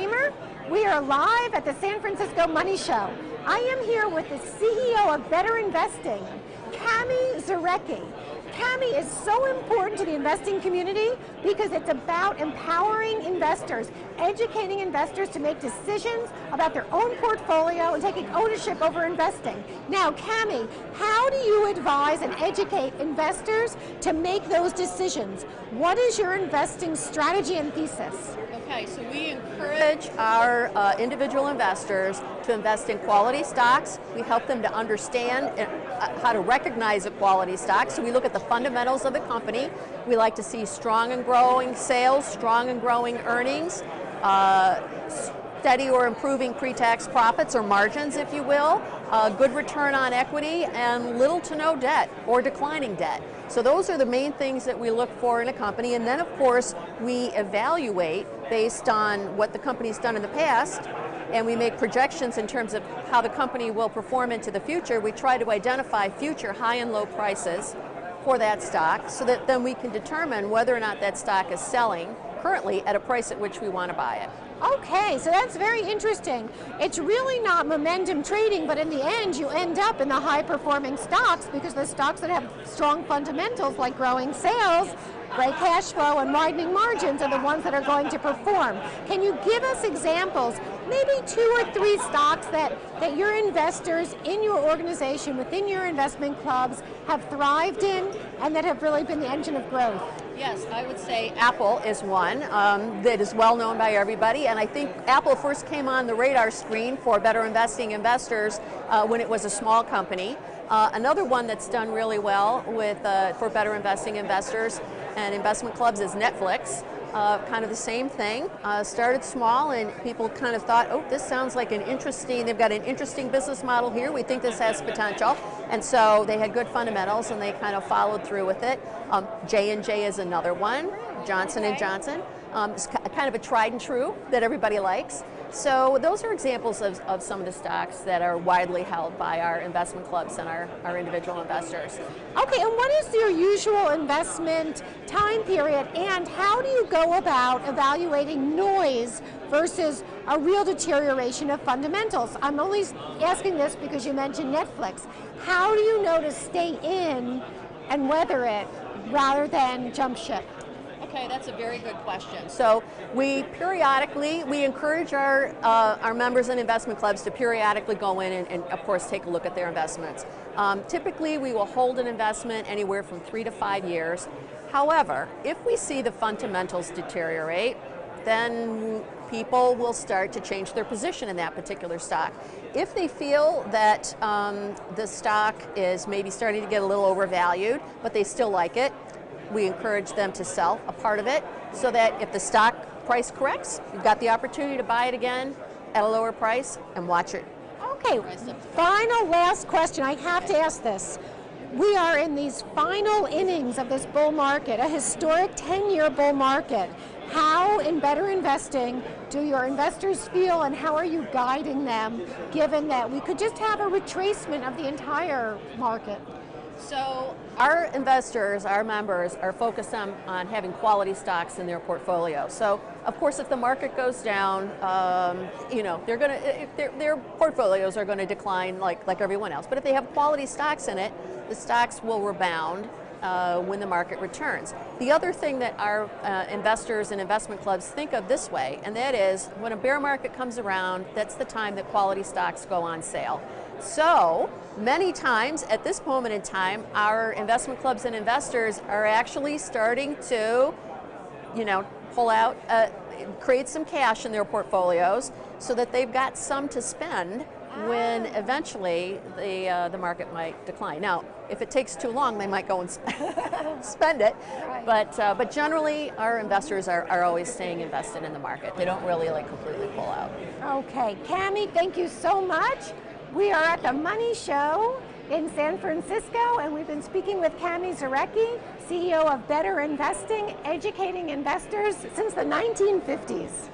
Kramer. We are live at the San Francisco Money Show. I am here with the CEO of BetterInvesting, Kamie Zaracki. Kamie is so important to the investing community because it's about empowering investors, educating investors to make decisions about their own portfolio and taking ownership over investing. Now, Kamie, how do you advise and educate investors to make those decisions? What is your investing strategy and thesis? Okay, so we encourage our individual investors to invest in quality stocks. We help them to understand how to recognize a quality stock. So we look at the fundamentals of the company. We like to see strong and growing sales, strong and growing earnings, steady or improving pre-tax profits or margins, if you will, good return on equity, and little to no debt or declining debt. So those are the main things that we look for in a company. And then, of course, we evaluate based on what the company's done in the past, and we make projections in terms of how the company will perform into the future. We try to identify future high and low prices for that stock so that then we can determine whether or not that stock is selling currently at a price at which we want to buy it. Okay, so that's very interesting. It's really not momentum trading, but in the end you end up in the high performing stocks because the stocks that have strong fundamentals like growing sales, great cash flow, and widening margins are the ones that are going to perform. Can you give us examples, maybe 2 or 3 stocks that your investors in your organization, within your investment clubs, have thrived in and that have really been the engine of growth? Yes, I would say Apple is one that is well known by everybody, and I think Apple first came on the radar screen for BetterInvesting investors when it was a small company. Another one that's done really well for BetterInvesting investors and investment clubs is Netflix. Kind of the same thing. Started small and people kind of thought, oh, this sounds like they've got an interesting business model here. We think this has potential. And so they had good fundamentals and they kind of followed through with it. J&J is another one. Johnson & Johnson. It's kind of a tried and true that everybody likes. So those are examples of some of the stocks that are widely held by our investment clubs and our individual investors. Okay, and what is your usual investment time period, and how do you go about evaluating noise versus a real deterioration of fundamentals? I'm only asking this because you mentioned Netflix. How do you know to stay in and weather it rather than jump ship? Okay, that's a very good question. So we encourage our members and investment clubs to periodically go in and of course take a look at their investments. Typically we will hold an investment anywhere from 3 to 5 years. However, if we see the fundamentals deteriorate, then people will start to change their position in that particular stock. If they feel that the stock is maybe starting to get a little overvalued, but they still like it, we encourage them to sell a part of it so that if the stock price corrects, you've got the opportunity to buy it again at a lower price and watch it. Okay, final last question. I have to ask this. We are in these final innings of this bull market, a historic 10-year bull market. How, in BetterInvesting, do your investors feel, and how are you guiding them, given that we could just have a retracement of the entire market? So our investors, our members, are focused on having quality stocks in their portfolio. So of course, if the market goes down, their portfolios are going to decline like everyone else. But if they have quality stocks in it, the stocks will rebound when the market returns. The other thing that our investors and investment clubs think of this way, and that is when a bear market comes around, that's the time that quality stocks go on sale. So many times at this moment in time, our investment clubs and investors are actually starting to, pull out, create some cash in their portfolios so that they've got some to spend when eventually the market might decline. Now, if it takes too long, they might go and spend it. Right. But generally, our investors are always staying invested in the market. They don't really completely pull out. Okay, Kamie, thank you so much. We are at the Money Show in San Francisco, and we've been speaking with Kamie Zaracki, CEO of BetterInvesting, educating investors since the 1950s.